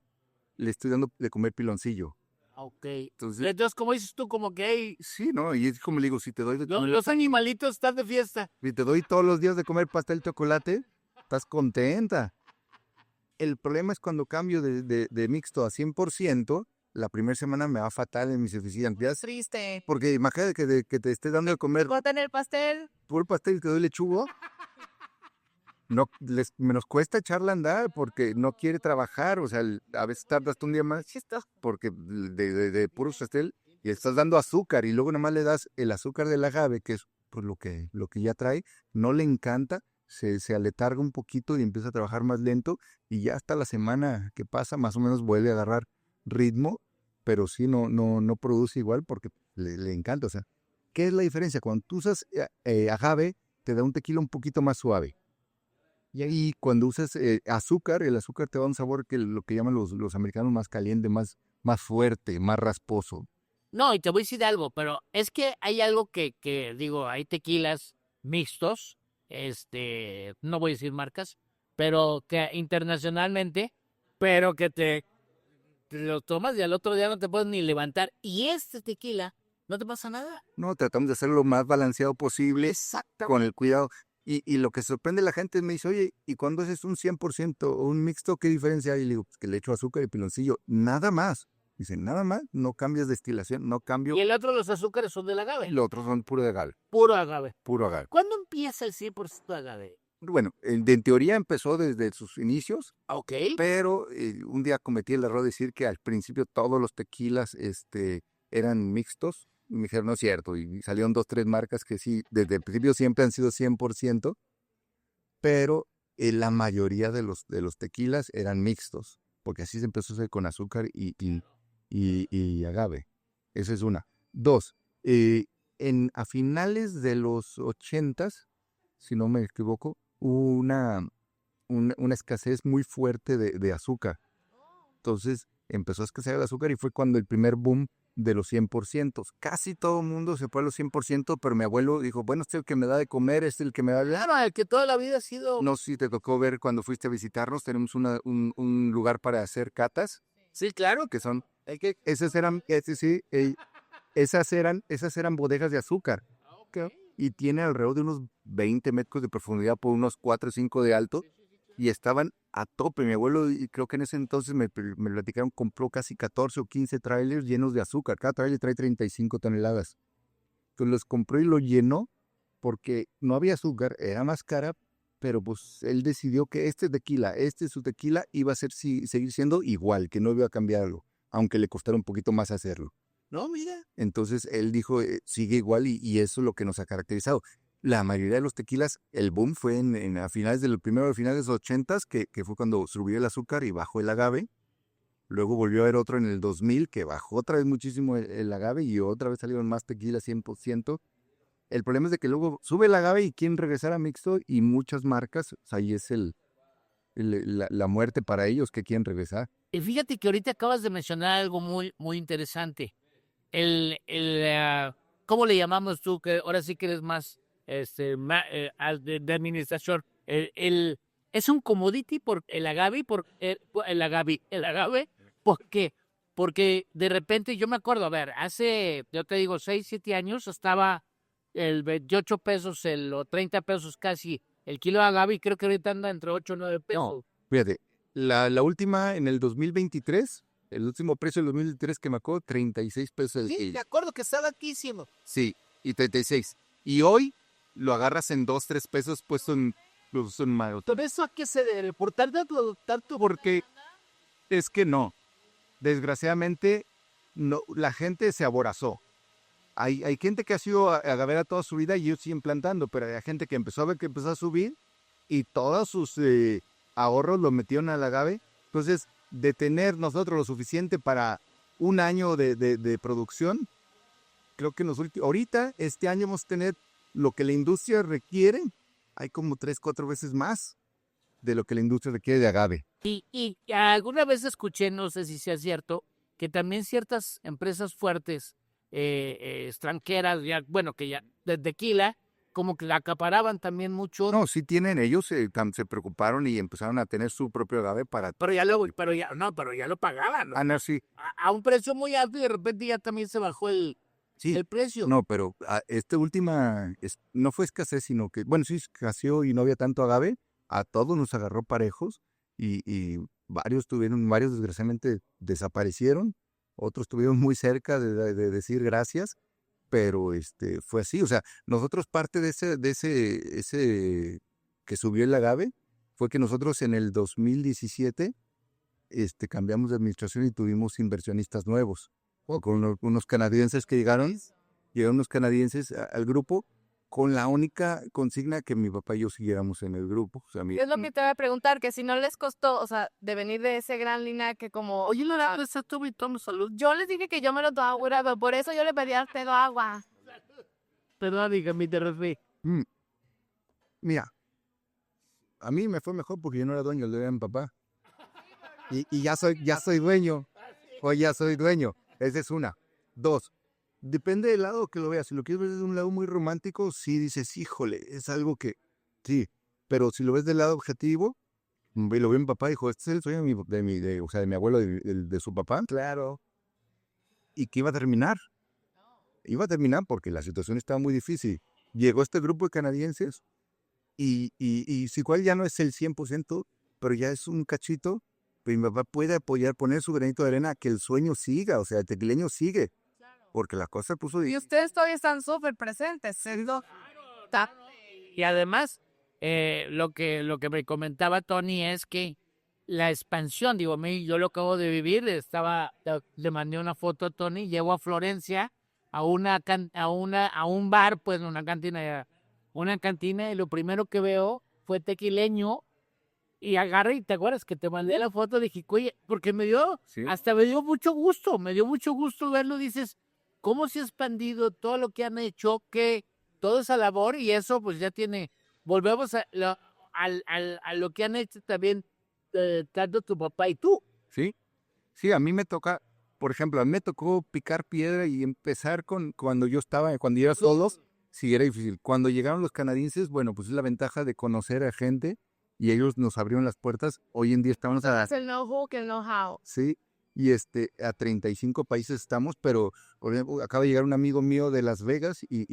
[SPEAKER 5] le estoy dando de comer piloncillo.
[SPEAKER 3] Ok.
[SPEAKER 5] Entonces,
[SPEAKER 3] como dices tú, como que hay...
[SPEAKER 5] Sí, ¿no? Y es como le digo, si te doy de comer...
[SPEAKER 3] Los animalitos están de fiesta.
[SPEAKER 5] Si te doy todos los días de comer pastel de chocolate, estás contenta. El problema es cuando cambio de mixto a 100%, la primera semana me va fatal en mis eficiencias.
[SPEAKER 4] Triste.
[SPEAKER 5] Porque imagínate que te estés dando de comer
[SPEAKER 4] Botan el pastel.
[SPEAKER 5] todo el pastel y te doy lechugo. No, nos cuesta echarla a andar porque no quiere trabajar. O sea, a veces tardas un día más porque de puro pastel y estás dando azúcar y luego nada más le das el azúcar del agave, que es pues, lo que ya trae. No le encanta, se aletarga un poquito y empieza a trabajar más lento y ya hasta la semana que pasa más o menos vuelve a agarrar ritmo, pero sí no produce igual porque le encanta. O sea, ¿qué es la diferencia? Cuando tú usas agave, te da un tequila un poquito más suave. Y ahí cuando usas azúcar, el azúcar te da un sabor que lo que llaman los americanos más caliente, más fuerte, más rasposo.
[SPEAKER 3] No, y te voy a decir algo, pero es que hay algo que digo, hay tequilas mixtos, no voy a decir marcas, pero que internacionalmente, pero que te lo tomas y al otro día no te puedes ni levantar. Y este tequila, no te pasa nada.
[SPEAKER 5] No, tratamos de hacerlo lo más balanceado posible.
[SPEAKER 3] Exacto.
[SPEAKER 5] Con el cuidado. Y lo que sorprende a la gente me dice, oye, ¿y cuando haces un 100% o un mixto, qué diferencia hay? Y le digo, pues que le echo azúcar y piloncillo, nada más. Dice, nada más, no cambias destilación, no cambio.
[SPEAKER 3] Y el otro, los azúcares son del agave.
[SPEAKER 5] Y los otros son puro de agave.
[SPEAKER 3] Puro agave.
[SPEAKER 5] Puro agave.
[SPEAKER 3] ¿Cuándo empieza el 100% de agave?
[SPEAKER 5] Bueno, en teoría empezó desde sus inicios.
[SPEAKER 3] Ok.
[SPEAKER 5] Pero un día cometí el error de decir que al principio todos los tequilas eran mixtos. Y me dijeron, no es cierto. Y salieron 2, 3 marcas que sí, desde el principio siempre han sido 100%. Pero la mayoría de los tequilas eran mixtos. Porque así se empezó a hacer con azúcar y agave. Esa es una. 2. A finales de los 80s, si no me equivoco, hubo una escasez muy fuerte de azúcar. Entonces, empezó a escasear el azúcar y fue cuando el primer boom de los 100%. Casi todo el mundo se fue a los 100%, pero mi abuelo dijo, bueno, este es el que me da de comer, este es el que me da de...
[SPEAKER 3] Claro, el que toda la vida ha sido...
[SPEAKER 5] No sé si te tocó ver cuando fuiste a visitarnos, tenemos un lugar para hacer catas,
[SPEAKER 3] Sí, claro.
[SPEAKER 5] que son... Esas eran, esas eran bodegas de azúcar. Y tiene alrededor de unos 20 metros de profundidad por unos 4 o 5 de alto. Y estaban a tope. Mi abuelo, y creo que en ese entonces me platicaron, compró casi 14 o 15 trailers llenos de azúcar. Cada trailer trae 35 toneladas. Entonces los compró y lo llenó porque no había azúcar, era más cara, pero pues él decidió que su tequila iba a seguir siendo igual, que no iba a cambiar algo, aunque le costara un poquito más hacerlo.
[SPEAKER 3] No, mira.
[SPEAKER 5] Entonces él dijo, sigue igual y eso es lo que nos ha caracterizado. La mayoría de los tequilas, el boom fue a finales de los 80s, que fue cuando subió el azúcar y bajó el agave. Luego volvió a haber otro en el 2000 que bajó otra vez muchísimo el agave y otra vez salieron más tequila 100%. El problema es de que luego sube el agave y quieren regresar a mixto y muchas marcas, o sea, ahí es la muerte para ellos que quieren regresar.
[SPEAKER 3] Y fíjate que ahorita acabas de mencionar algo muy, muy interesante. ¿Cómo le llamamos tú? Que ahora sí que eres más de administración. Es un commodity por el agave, el agave. ¿Por qué? Porque de repente yo me acuerdo, a ver, yo te digo, 6, 7 años estaba el 28 pesos, o 30 pesos casi el kilo de agave, y creo que ahorita anda entre 8 o 9 pesos.
[SPEAKER 5] No, fíjate, la última en el 2023, el último precio del 2023 que me acuerdo, 36 pesos el
[SPEAKER 3] Sí,
[SPEAKER 5] kilo.
[SPEAKER 3] de acuerdo que estaba aquísimo.
[SPEAKER 5] Sí, y 36. Y hoy lo agarras en 2, 3 pesos puesto en mayo.
[SPEAKER 3] ¿Pero eso a qué se debe? ¿Por tanto?
[SPEAKER 5] Porque es que no. Desgraciadamente, no, la gente se aborazó. Hay gente que ha sido agavera toda su vida y ellos siguen plantando, pero hay gente que empezó a ver que empezó a subir y todos sus ahorros los metieron al agave. Entonces, de tener nosotros lo suficiente para un año de producción, creo que ahorita, este año vamos a tener lo que la industria requiere. Hay como 3, 4 veces más de lo que la industria requiere de agave.
[SPEAKER 3] Y alguna vez escuché, no sé si sea cierto, que también ciertas empresas fuertes, extranjeras, que ya de tequila, como que la acaparaban también mucho.
[SPEAKER 5] No, sí tienen, ellos se preocuparon y empezaron a tener su propio agave para...
[SPEAKER 3] Pero ya lo pagaban, ¿no?
[SPEAKER 5] no, sí.
[SPEAKER 3] A un precio muy alto y de repente ya también se bajó el precio.
[SPEAKER 5] No, pero esta última no fue escasez, sino que, bueno, sí escaseó y no había tanto agave, a todos nos agarró parejos y varios desgraciadamente desaparecieron, otros estuvieron muy cerca de decir gracias, pero fue así, o sea, nosotros parte de ese que subió el agave fue que nosotros en el 2017 cambiamos de administración y tuvimos inversionistas nuevos, con unos canadienses que llegaron unos canadienses al grupo con la única consigna que mi papá y yo siguiéramos en el grupo. O sea,
[SPEAKER 4] Es lo que te voy a preguntar, que si no les costó, o sea, de venir de ese gran linaje como...
[SPEAKER 3] Oye, Laura, tú y tomo salud.
[SPEAKER 4] Yo les dije que yo me lo tomaba, pero por eso yo le pedí a usted agua.
[SPEAKER 3] Perdón, dígame, te refí.
[SPEAKER 5] Mira, a mí me fue mejor porque yo no era dueño, yo era mi papá. Y ya soy dueño. Hoy ya soy dueño. Esa es una. 2. Depende del lado que lo veas. Si lo quieres ver desde un lado muy romántico, sí dices, híjole, es algo que... Sí, pero si lo ves del lado objetivo, lo veo mi papá, dijo, este es el sueño de mi abuelo, de su papá. Claro. ¿Y qué iba a terminar? Iba a terminar porque la situación estaba muy difícil. Llegó este grupo de canadienses y si cual ya no es el 100%, pero ya es un cachito, pero mi papá puede apoyar, poner su granito de arena a que el sueño siga, o sea, el tequileño sigue. Porque la cosa puso...
[SPEAKER 4] Y ustedes todavía están súper presentes, ¿cierto?
[SPEAKER 3] Y además, lo que me comentaba Tony es que la expansión, digo, yo lo acabo de vivir, le mandé una foto a Tony, llego a Florencia, a un bar, pues una cantina, y lo primero que veo fue tequileño, y agarré, y te acuerdas que te mandé la foto, dije, oye, porque hasta me dio mucho gusto verlo, dices, cómo se ha expandido todo lo que han hecho, que toda esa labor, y eso pues ya volvemos a lo que han hecho también tanto tu papá y tú.
[SPEAKER 5] Sí, Sí, a mí me toca, por ejemplo, a mí me tocó picar piedra y empezar cuando yo era solos, sí era difícil. Cuando llegaron los canadienses, bueno, pues es la ventaja de conocer a gente y ellos nos abrieron las puertas. Hoy en día estamos
[SPEAKER 4] Es el know-who que el know-how.
[SPEAKER 5] sí, y a 35 países estamos, pero por ejemplo, acaba de llegar un amigo mío de Las Vegas y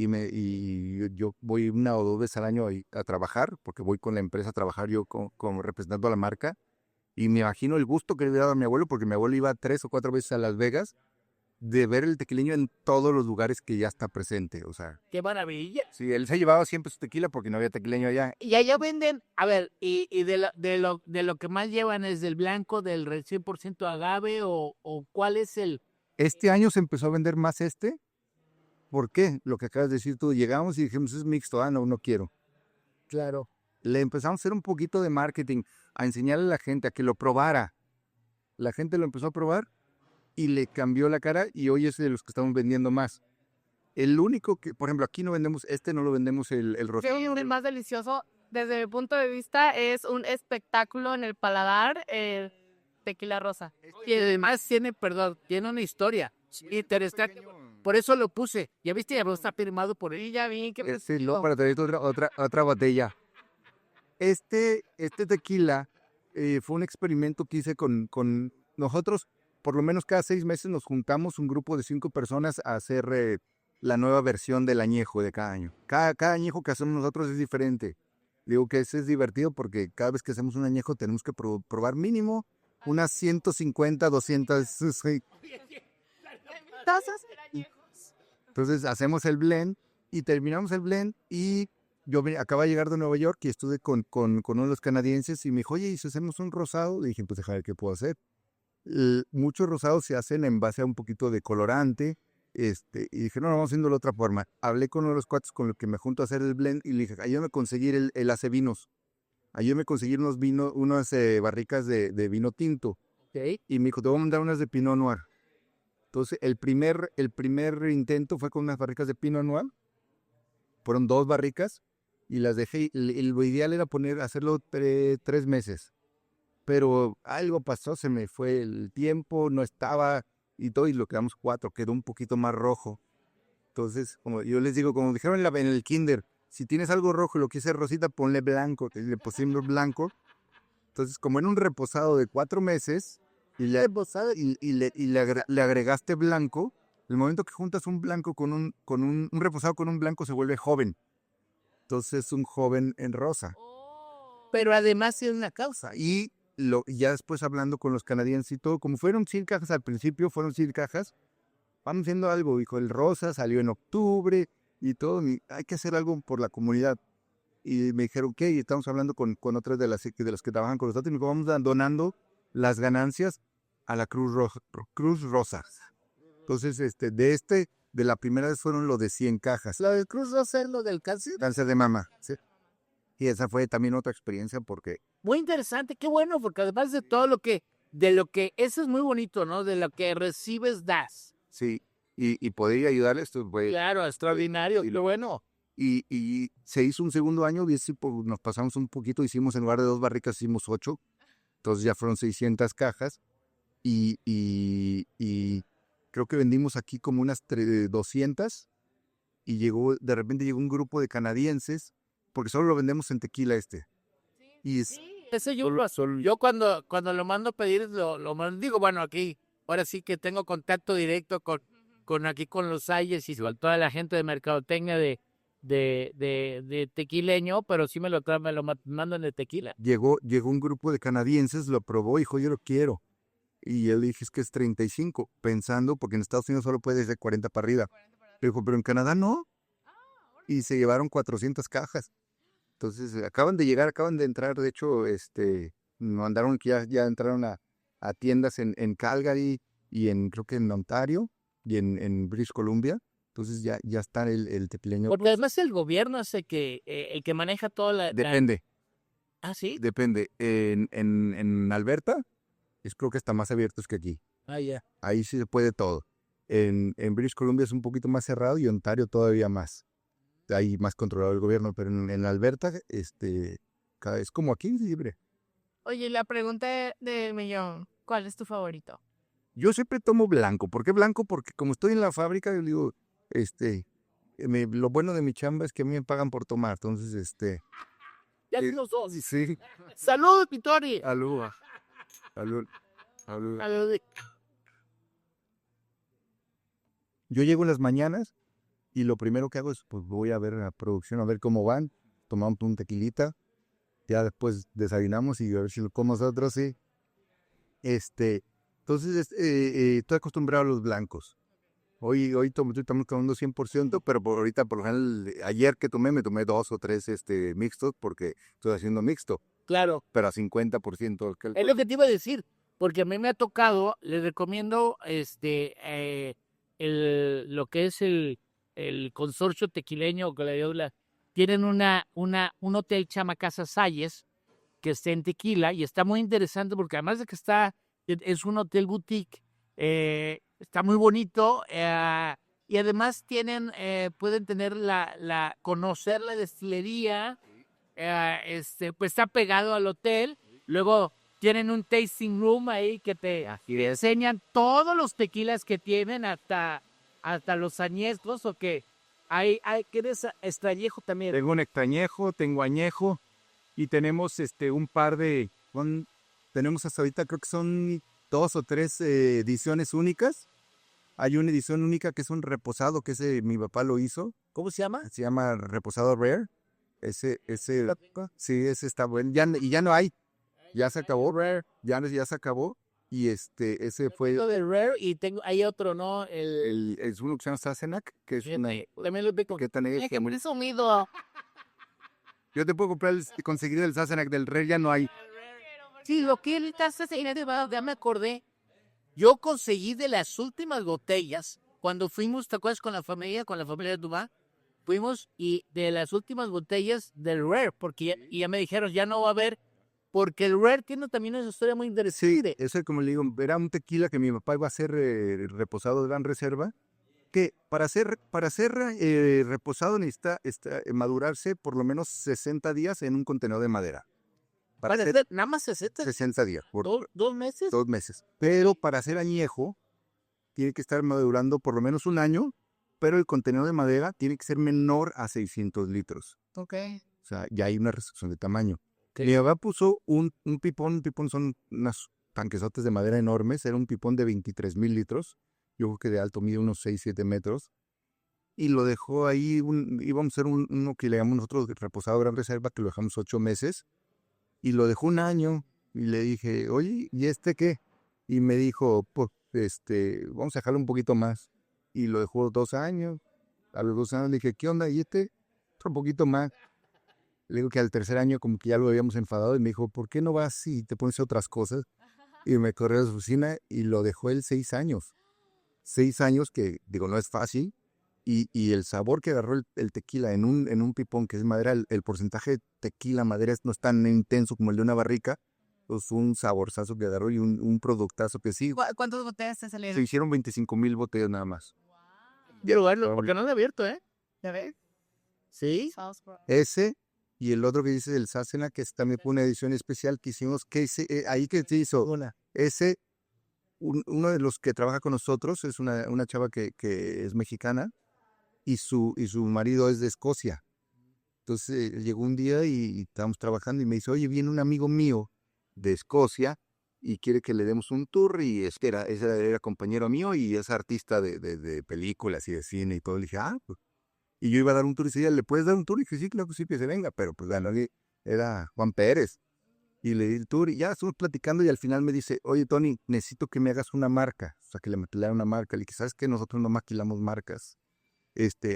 [SPEAKER 5] yo voy 1 o 2 veces al año a trabajar, porque voy con la empresa a trabajar yo como representando a la marca. Y me imagino el gusto que le hubiera dado a mi abuelo, porque mi abuelo iba 3 o 4 veces a Las Vegas, de ver el tequileño en todos los lugares que ya está presente. O sea,
[SPEAKER 3] ¡Qué maravilla!
[SPEAKER 5] sí, él se llevaba siempre su tequila porque no había tequileño allá.
[SPEAKER 3] Y allá venden, a ver, y de lo que más llevan es del blanco, del 100% agave, o ¿cuál es el?
[SPEAKER 5] Este año se empezó a vender más este. ¿Por qué? Lo que acabas de decir tú, llegamos y dijimos, es mixto, no quiero.
[SPEAKER 3] Claro.
[SPEAKER 5] Le empezamos a hacer un poquito de marketing, a enseñarle a la gente a que lo probara. La gente lo empezó a probar y le cambió la cara y hoy es de los que estamos vendiendo más. El único que, por ejemplo, aquí no vendemos, no lo vendemos el rosado.
[SPEAKER 4] El más delicioso, desde mi punto de vista, es un espectáculo en el paladar, el tequila rosa.
[SPEAKER 3] Y además tiene una historia interesante. Por eso lo puse. Ya viste, ya está firmado por él.
[SPEAKER 4] Y ya vi que...
[SPEAKER 5] Sí, no, para traer otra botella. Este tequila fue un experimento que hice con nosotros. Por lo menos cada 6 meses nos juntamos un grupo de 5 personas a hacer la nueva versión del añejo de cada año. Cada añejo que hacemos nosotros es diferente. Digo que eso es divertido porque cada vez que hacemos un añejo tenemos que probar mínimo unas 150, 200. Entonces hacemos el blend y terminamos el blend y acabo de llegar de Nueva York y estuve con uno de los canadienses y me dijo, oye, ¿y si hacemos un rosado? Le dije, pues déjame ver qué puedo hacer. Muchos rosados se hacen en base a un poquito de colorante, y dije, no, vamos haciendo de otra forma. Hablé con uno de los cuates con los que me junto a hacer el blend y le dije, ayúdame a conseguir el hace vinos. Ayúdame a conseguir unas barricas de vino tinto.
[SPEAKER 3] Okay.
[SPEAKER 5] Y me dijo, te voy a mandar unas de Pinot Noir. Entonces, el primer intento fue con unas barricas de Pinot Noir. Fueron 2 barricas y las dejé. Lo ideal era hacerlo 3 meses. Pero algo pasó, se me fue el tiempo, no estaba y todo, y lo quedamos 4, quedó un poquito más rojo. Entonces, como yo les digo, como dijeron en el kinder, si tienes algo rojo y lo quieres rosita, ponle blanco. Le pusimos blanco. Entonces, como en un reposado de 4 meses, y le agregaste blanco, el momento que juntas un blanco con un reposado con un blanco se vuelve joven. Entonces es un joven en rosa.
[SPEAKER 3] Pero además tiene una causa.
[SPEAKER 5] Y ya después hablando con los canadienses y todo, como fueron 100 cajas al principio, vamos haciendo algo. Dijo, el rosa salió en octubre y todo, hay que hacer algo por la comunidad. Y me dijeron, ok, y estamos hablando con otras de las que trabajan con nosotros, y me dijo, vamos donando las ganancias a la Cruz Rosa. Entonces, de la primera vez fueron lo de 100 cajas.
[SPEAKER 3] ¿La del Cruz Rosa es lo del cáncer?
[SPEAKER 5] Cáncer de mama, sí. Y esa fue también otra experiencia porque...
[SPEAKER 3] Muy interesante, qué bueno, porque además de todo eso es muy bonito, ¿no? De lo que recibes, das.
[SPEAKER 5] Sí, y poder ayudarles, esto fue...
[SPEAKER 3] Claro, extraordinario, qué bueno.
[SPEAKER 5] Y se hizo un segundo año, y nos pasamos un poquito, hicimos en lugar de 2 barricas, hicimos 8, entonces ya fueron 600 cajas, y creo que vendimos aquí como unas 200, y de repente llegó un grupo de canadienses, porque solo lo vendemos en tequila
[SPEAKER 3] Ese yo cuando lo mando a pedir, lo mando, digo, bueno, aquí, ahora sí que tengo contacto directo con los Salles y con toda la gente de mercadotecnia de tequileño, pero sí me lo mandan de tequila.
[SPEAKER 5] Llegó un grupo de canadienses, lo probó y dijo, yo lo quiero. Y él le dije, es que es 35, pensando, porque en Estados Unidos solo puede ser 40 para arriba. Le dijo, pero en Canadá no. Y se llevaron 400 cajas. Entonces, acaban de entrar, de hecho, mandaron que ya entraron a tiendas en Calgary y creo que en Ontario y en British Columbia. Entonces ya está el tequileño.
[SPEAKER 3] Porque además el gobierno es el que maneja toda la...
[SPEAKER 5] Depende.
[SPEAKER 3] ¿Ah, sí?
[SPEAKER 5] Depende. En Alberta, creo que está más abiertos que aquí.
[SPEAKER 3] Ah, ya.
[SPEAKER 5] Ahí sí se puede todo. En British Columbia es un poquito más cerrado y Ontario todavía más. Hay más controlado el gobierno, pero en Alberta es como aquí, libre.
[SPEAKER 4] Oye, la pregunta del millón, ¿cuál es tu favorito?
[SPEAKER 5] Yo siempre tomo blanco. ¿Por qué blanco? Porque como estoy en la fábrica, yo digo, lo bueno de mi chamba es que a mí me pagan por tomar. Entonces,
[SPEAKER 3] Ya los dos.
[SPEAKER 5] sí.
[SPEAKER 3] ¡Salud, Pitori!
[SPEAKER 5] Salud. Salud. Salud.
[SPEAKER 3] Salud.
[SPEAKER 5] Yo llego en las mañanas y lo primero que hago es, pues voy a ver la producción, a ver cómo van. Tomamos un tequilita. Ya después desayunamos y a ver si lo comemos nosotros, sí. Entonces, estoy acostumbrado a los blancos. Hoy estamos tomando 100%, pero ahorita, por lo general, ayer que me tomé 2 o 3 mixtos, porque estoy haciendo mixto,
[SPEAKER 3] Claro.
[SPEAKER 5] pero a 50% alcohol.
[SPEAKER 3] Es lo que te iba a decir, porque a mí me ha tocado, les recomiendo lo que es el consorcio tequileño Gladiola. Tienen un hotel que se llama Casa Salles, que está en Tequila, y está muy interesante porque además de que es un hotel boutique, está muy bonito, y además pueden tener conocer la destilería, pues está pegado al hotel. Luego tienen un tasting room ahí que te enseñan todos los tequilas que tienen, hasta los añejos, o que ¿quieres extrañejo también?
[SPEAKER 5] Tengo un extrañejo, tengo añejo, y tenemos un par tenemos hasta ahorita, creo que son 2 o 3 ediciones únicas. Hay una edición única que es un reposado, que mi papá lo hizo.
[SPEAKER 3] ¿Cómo se llama?
[SPEAKER 5] Se llama Reposado Rare. Sí, ese está bueno. Y ya no hay. Ya se acabó.
[SPEAKER 3] Rare.
[SPEAKER 5] Ya se acabó. Y ese fue...
[SPEAKER 3] Lo de Rare, y hay otro, ¿no?
[SPEAKER 5] Es uno que se llama Sassenach, que es una...
[SPEAKER 3] También lo tengo.
[SPEAKER 5] ¿Qué tan es?
[SPEAKER 3] ¡Qué presumido!
[SPEAKER 5] Yo te puedo conseguir el Sassenach del Rare, ya no hay.
[SPEAKER 3] Sí, lo que él está haciendo, ya me acordé. Yo conseguí de las últimas botellas, cuando fuimos, ¿te acuerdas con la familia de Dubá? Fuimos, y de las últimas botellas del Rare, porque ya me dijeron, ya no va a haber, porque el Rare tiene también una historia muy
[SPEAKER 5] Sí,
[SPEAKER 3] interesante.
[SPEAKER 5] eso, como le digo, era un tequila que mi papá iba a hacer reposado de gran reserva, que para ser reposado necesita madurarse por lo menos 60 días en un contenedor de madera.
[SPEAKER 3] Para hacer nada más
[SPEAKER 5] 60 días.
[SPEAKER 3] ¿2 meses?
[SPEAKER 5] 2 meses. Pero para hacer añejo, tiene que estar madurando por lo menos 1 año, pero el contenedor de madera tiene que ser menor a 600 litros.
[SPEAKER 3] Ok.
[SPEAKER 5] O sea, ya hay una restricción de tamaño.
[SPEAKER 3] Sí.
[SPEAKER 5] Mi papá puso un pipón. Un pipón son unas tanquesotes de madera enormes. Era un pipón de 23,000 litros. Yo creo que de alto mide unos 6-7 metros. Y lo dejó ahí. Íbamos a hacer uno que le llamamos nosotros reposado gran reserva, que lo dejamos 8 meses. Y lo dejó 1 año. Y le dije, oye, ¿y qué? Y me dijo, pues, vamos a dejarlo un poquito más. Y lo dejó 2 años. A los 2 años le dije, ¿qué onda? ¿Y otro poquito más? Le digo que al 3er año como que ya lo habíamos enfadado, y me dijo, ¿por qué no vas y te pones otras cosas? Y me corrió a su oficina y lo dejó él 6 años. 6 años que, digo, no es fácil. Y el sabor que agarró el tequila en un pipón que es madera, el porcentaje de tequila madera no es tan intenso como el de una barrica. Pues un saborzazo que agarró y un productazo que sí.
[SPEAKER 4] ¿Cuántas botellas te salieron?
[SPEAKER 5] Se hicieron 25,000 botellas nada más.
[SPEAKER 3] Quiero verlo, porque no lo he abierto, ¿eh?
[SPEAKER 4] ¿Ya ves?
[SPEAKER 3] Sí.
[SPEAKER 5] Ese y el otro que dice el Sassenach, que también fue una edición especial que hicimos, ahí que se hizo. Uno de los que trabaja con nosotros es una chava que es mexicana, y su marido es de Escocia. Entonces llegó un día y estábamos trabajando y me dice, oye, viene un amigo mío de Escocia y quiere que le demos un tour, y era compañero mío y es artista de películas y de cine y todo. Le dije, pues. Y yo iba a dar un tour y decía, ¿le puedes dar un tour? Y dije, sí, claro que sí, que se venga. Pero pues bueno, era Juan Pérez. Y le di el tour y ya estuvimos platicando, y al final me dice, oye, Tony, necesito que me hagas una marca. O sea, que le maquilara una marca. Le dije, ¿sabes qué? Nosotros no maquilamos marcas.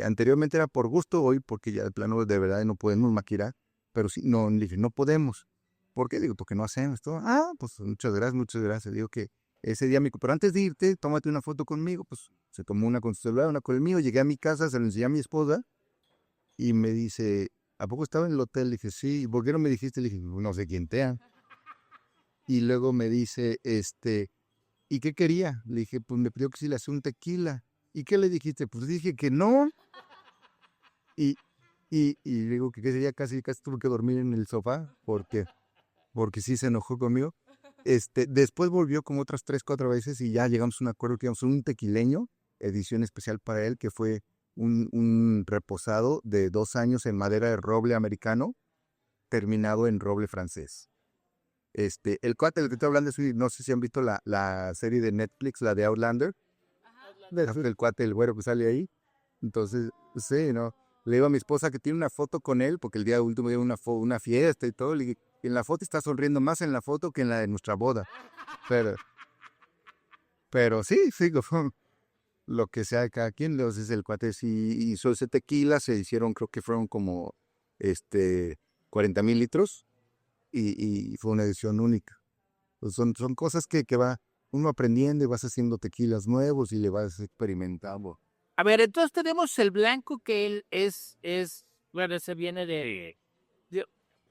[SPEAKER 5] Anteriormente era por gusto, hoy porque ya de plano de verdad no podemos maquilar. Pero sí, no, le dije, no podemos. ¿Por qué? Digo, porque no hacemos todo. Pues muchas gracias. Digo que ese día, pero antes de irte, tómate una foto conmigo. Pues se tomó una con su celular, una con el mío. Llegué a mi casa, se lo enseñé a mi esposa y me dice, ¿a poco estaba en el hotel? Le dije, sí. ¿Y por qué no me dijiste? Le dije, no sé quién te ha. Y luego me dice, ¿y qué quería? Le dije, pues me pidió que si le hacía un tequila. ¿Y qué le dijiste? Pues dije que no. Y le digo que ese día casi tuve que dormir en el sofá porque sí se enojó conmigo. Después volvió como otras 3, 4 veces y ya llegamos a un acuerdo que íbamos a un tequileño, edición especial para él, que fue un reposado de 2 años en madera de roble americano, terminado en roble francés. El cuate del que estoy hablando, no sé si han visto la serie de Netflix, la de Outlander, del cuate, el güero que sale ahí. Entonces, sí, ¿no? Le digo a mi esposa que tiene una foto con él, porque el día último día una fiesta y todo. Le dije, en la foto está sonriendo más en la foto que en la de nuestra boda. Pero sí, lo que sea de cada quien. Entonces el cuate sí hizo ese tequila, se hicieron, creo que fueron como 40,000 litros y fue una edición única. Pues son cosas que va uno aprendiendo y vas haciendo tequilas nuevos y le vas experimentando.
[SPEAKER 3] A ver, entonces tenemos el blanco que él bueno, ese viene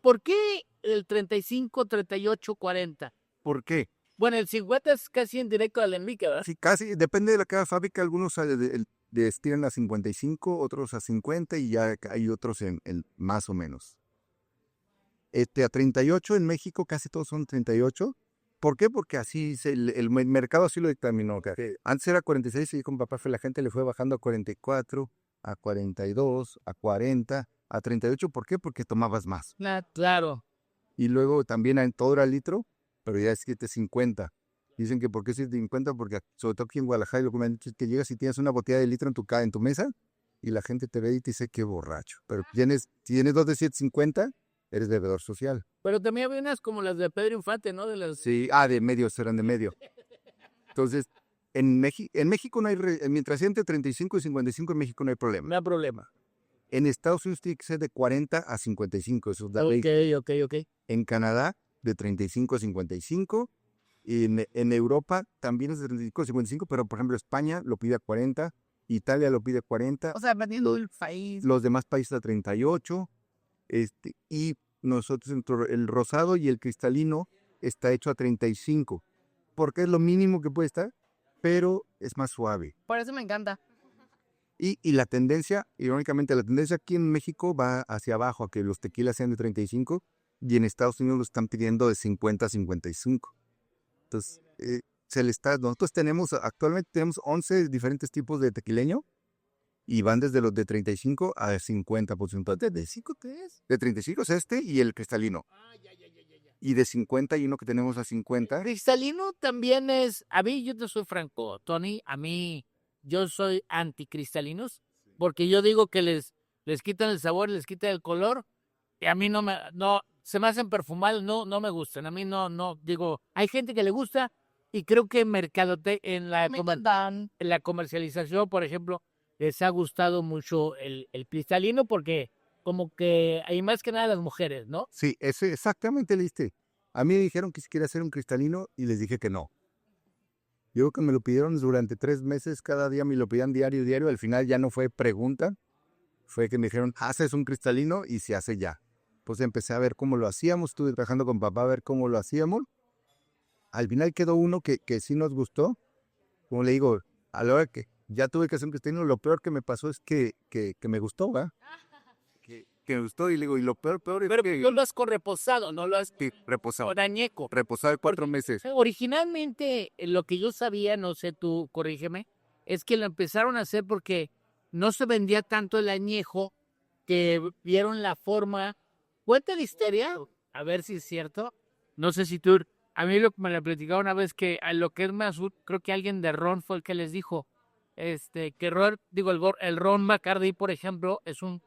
[SPEAKER 3] ¿por qué el 35, 38, 40?
[SPEAKER 5] ¿Por qué?
[SPEAKER 3] Bueno, el 50 es casi en directo al enrique, ¿verdad?
[SPEAKER 5] Sí, casi, depende de cada fábrica, algunos estiran a 55, otros a 50 y ya hay otros en más o menos. A 38 en México casi todos son 38. ¿Por qué? Porque así el mercado así lo dictaminó. Antes era 46 y con papá la gente le fue bajando a 44, a 42, a 40, a 38. ¿Por qué? Porque tomabas más.
[SPEAKER 3] Claro.
[SPEAKER 5] Y luego también en todo era litro, pero ya es 750. Dicen que ¿por qué 750? Porque sobre todo aquí en Guadalajara, lo que me han dicho es que llegas y tienes una botella de litro en tu mesa y la gente te ve y te dice qué borracho. Pero tienes 2 de 750, eres bebedor social.
[SPEAKER 3] Pero también había unas como las de Pedro Infante, ¿no?
[SPEAKER 5] Sí, de medio, serán de medio. Entonces, en México no hay, mientras sea entre 35 y 55 en México no hay problema.
[SPEAKER 3] No hay problema.
[SPEAKER 5] En Estados Unidos tiene que ser de 40 a 55, eso es la ley.
[SPEAKER 3] Ok.
[SPEAKER 5] En Canadá, de 35 a 55. En Europa también es de 35 a 55, pero por ejemplo España lo pide a 40, Italia lo pide a 40.
[SPEAKER 3] O sea, dependiendo del país.
[SPEAKER 5] Los demás países a 38. Y nosotros el rosado y el cristalino está hecho a 35, porque es lo mínimo que puede estar, pero es más suave.
[SPEAKER 4] Por eso me encanta.
[SPEAKER 5] Y la tendencia, irónicamente, la tendencia aquí en México va hacia abajo, a que los tequilas sean de 35, y en Estados Unidos lo están pidiendo de 50 a 55. Entonces, nosotros actualmente tenemos 11 diferentes tipos de tequileño, y van desde los de 35 a 50%. ¿De 35 qué es? De 35 es y el cristalino. Ya. Y de 50 y uno que tenemos a 50.
[SPEAKER 3] Cristalino también es, a mí, yo te soy franco, Tony, yo soy anticristalinos, porque yo digo que les quitan el sabor, les quitan el color, y a mí no se me hacen perfumados, no me gustan, a mí no, digo, hay gente que le gusta, y creo que en la comercialización, por ejemplo, les ha gustado mucho el cristalino porque como que hay más que nada las mujeres, ¿no?
[SPEAKER 5] Sí, ese exactamente leíste. A mí me dijeron que si quería hacer un cristalino y les dije que no. Yo que me lo pidieron durante 3 meses, cada día me lo pedían diario. Al final ya no fue pregunta, fue que me dijeron, haces un cristalino y se hace ya. Pues empecé a ver cómo lo hacíamos, estuve trabajando con papá a ver cómo lo hacíamos. Al final quedó uno que sí nos gustó. Como le digo, a la hora que ya tuve que hacer un cristalino, lo peor que me pasó es que me gustó, ¿verdad? Que me gustó y le digo, y lo peor es
[SPEAKER 3] pero
[SPEAKER 5] que...
[SPEAKER 3] no lo has reposado, no lo has...
[SPEAKER 5] Sí, reposado.
[SPEAKER 3] Con añeco.
[SPEAKER 5] Reposado 4 meses.
[SPEAKER 3] Originalmente, lo que yo sabía, no sé, tú corrígeme, es que lo empezaron a hacer porque no se vendía tanto el añejo, que vieron la forma... Cuenta la histeria, a ver si es cierto. No sé si tú... A mí lo que me la platicaba una vez que a lo que es más, creo que alguien de Ron fue el que les dijo, que el Ron Bacardi, por ejemplo, es un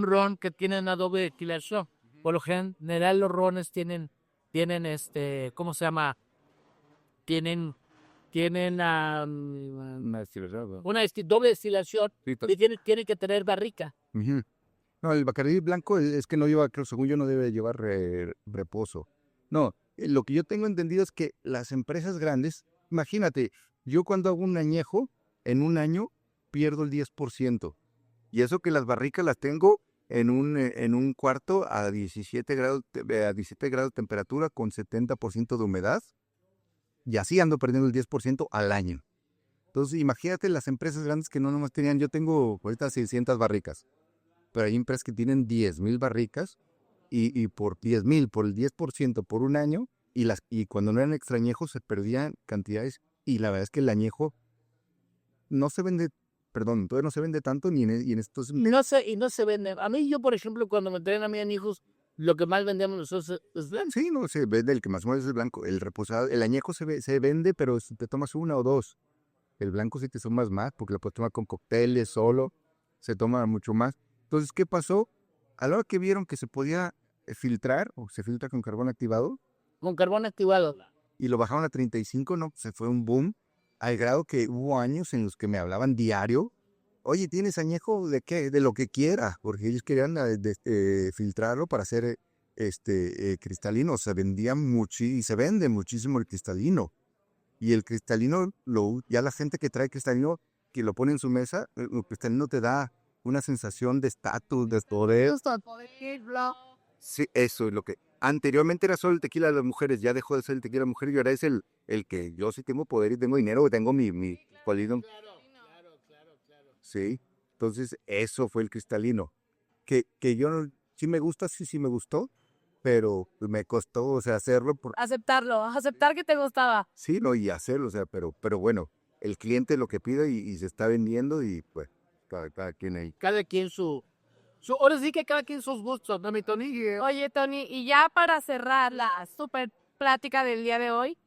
[SPEAKER 3] ron que tiene una doble destilación. Por lo general los rones tienen ¿cómo se llama? Tienen una doble destilación,
[SPEAKER 5] Sí,
[SPEAKER 3] y tiene que tener barrica.
[SPEAKER 5] Uh-huh. No, el Bacardí blanco es que no lleva, según yo, no debe llevar reposo. No, lo que yo tengo entendido es que las empresas grandes, imagínate, yo cuando hago un añejo, en un año pierdo el 10%. Y eso que las barricas las tengo en un cuarto a 17 grados de temperatura con 70% de humedad. Y así ando perdiendo el 10% al año. Entonces, imagínate las empresas grandes que no nomás tenían, yo tengo ahorita 600 barricas, pero hay empresas que tienen 10,000 barricas y por 10,000, por el 10% por un año, y cuando no eran extrañejos se perdían cantidades y la verdad es que el añejo no se vende, perdón, todavía no se vende tanto ni en estos...
[SPEAKER 3] Y no se vende. A mí, yo, por ejemplo, cuando me traen a mí en hijos, lo que más vendemos nosotros es blanco.
[SPEAKER 5] Sí, no, se vende el que más mueve es el blanco. El reposado, el añejo se vende, pero si te tomas una o dos. El blanco sí te tomas más, porque lo puedes tomar con cócteles, solo, se toma mucho más. Entonces, ¿qué pasó? A la hora que vieron que se podía filtrar, o se filtra con carbón activado,
[SPEAKER 3] Con carbón activado.
[SPEAKER 5] y lo bajaron a 35, no, se fue un boom, al grado que hubo años en los que me hablaban diario. Oye, ¿tienes añejo de qué? De lo que quiera, porque ellos querían filtrarlo para hacer cristalino. Se vendía mucho y se vende muchísimo el cristalino. Y el cristalino, ya la gente que trae cristalino, que lo pone en su mesa, el cristalino te da una sensación de estatus, de poder. Sí, eso es lo que... Anteriormente era solo el tequila de las mujeres, ya dejó de ser el tequila de las mujeres y ahora es el que yo sí tengo poder y tengo dinero, tengo mi colino. Sí, entonces eso fue el cristalino. Que yo sí me gusta, sí me gustó, pero me costó, o sea, hacerlo.
[SPEAKER 4] Aceptar que te gustaba.
[SPEAKER 5] Sí, no, y hacerlo, o sea, pero bueno, el cliente lo que pide y se está vendiendo y pues cada quien ahí.
[SPEAKER 3] Cada quien ahora sí que cada quien sus gustos, ¿no, mi Tony?
[SPEAKER 4] Oye, Tony, y ya para cerrar la super plática del día de hoy,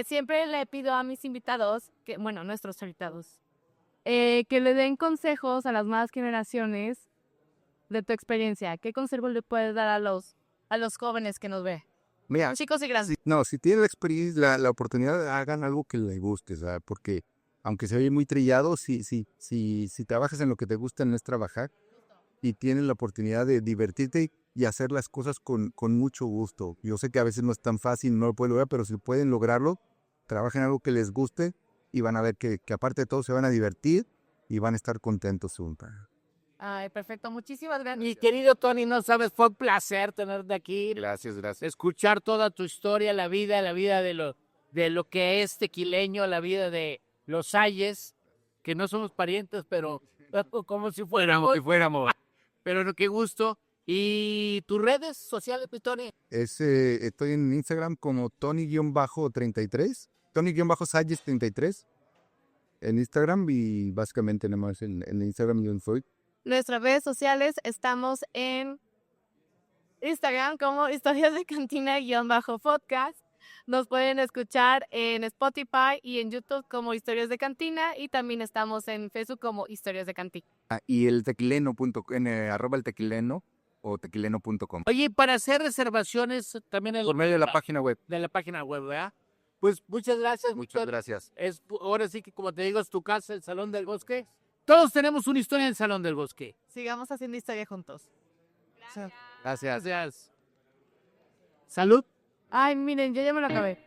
[SPEAKER 4] siempre le pido a mis invitados, nuestros invitados, que le den consejos a las nuevas generaciones de tu experiencia. ¿Qué consejo le puedes dar a los jóvenes que nos ven?
[SPEAKER 5] Mira,
[SPEAKER 4] Chicos y grandes.
[SPEAKER 5] si tienen la experiencia, la oportunidad, hagan algo que les guste, ¿sabes? Porque aunque se oye muy trillado, si trabajas en lo que te gusta, no es trabajar, y tienes la oportunidad de divertirte y hacer las cosas con mucho gusto. Yo sé que a veces no es tan fácil, no lo pueden lograr, pero si pueden lograrlo, trabajen en algo que les guste y van a ver que aparte de todo se van a divertir y van a estar contentos.
[SPEAKER 4] Ay, perfecto. Muchísimas gracias.
[SPEAKER 3] Mi querido Tony, no sabes, fue un placer tenerte aquí.
[SPEAKER 5] Gracias.
[SPEAKER 3] Escuchar toda tu historia, la vida de lo que es tequileño, la vida de los Salles, que no somos parientes, pero como si fuéramos. Pero qué gusto. ¿Y tus redes sociales, mi Tony?
[SPEAKER 5] Estoy en Instagram como Tony-33, Tony-Salles33 en Instagram y básicamente nada más en Instagram yo soy.
[SPEAKER 4] Nuestras redes sociales estamos en Instagram como Historias de Cantina-podcast. Nos pueden escuchar en Spotify y en YouTube como Historias de Cantina y también estamos en Facebook como Historias de Cantina.
[SPEAKER 5] Y el tequileno, @ el tequileno o tequileno.com.
[SPEAKER 3] Oye, para hacer reservaciones también
[SPEAKER 5] Por medio de la página web.
[SPEAKER 3] de la página web, ¿verdad? Pues muchas gracias.
[SPEAKER 5] Muchas gracias.
[SPEAKER 3] Ahora sí que, como te digo, es tu casa, el Salón del Bosque. Todos tenemos una historia en el Salón del Bosque.
[SPEAKER 4] Sigamos haciendo historia juntos.
[SPEAKER 5] Gracias.
[SPEAKER 3] Gracias. Salud.
[SPEAKER 4] Ay, miren, yo ya me lo acabé.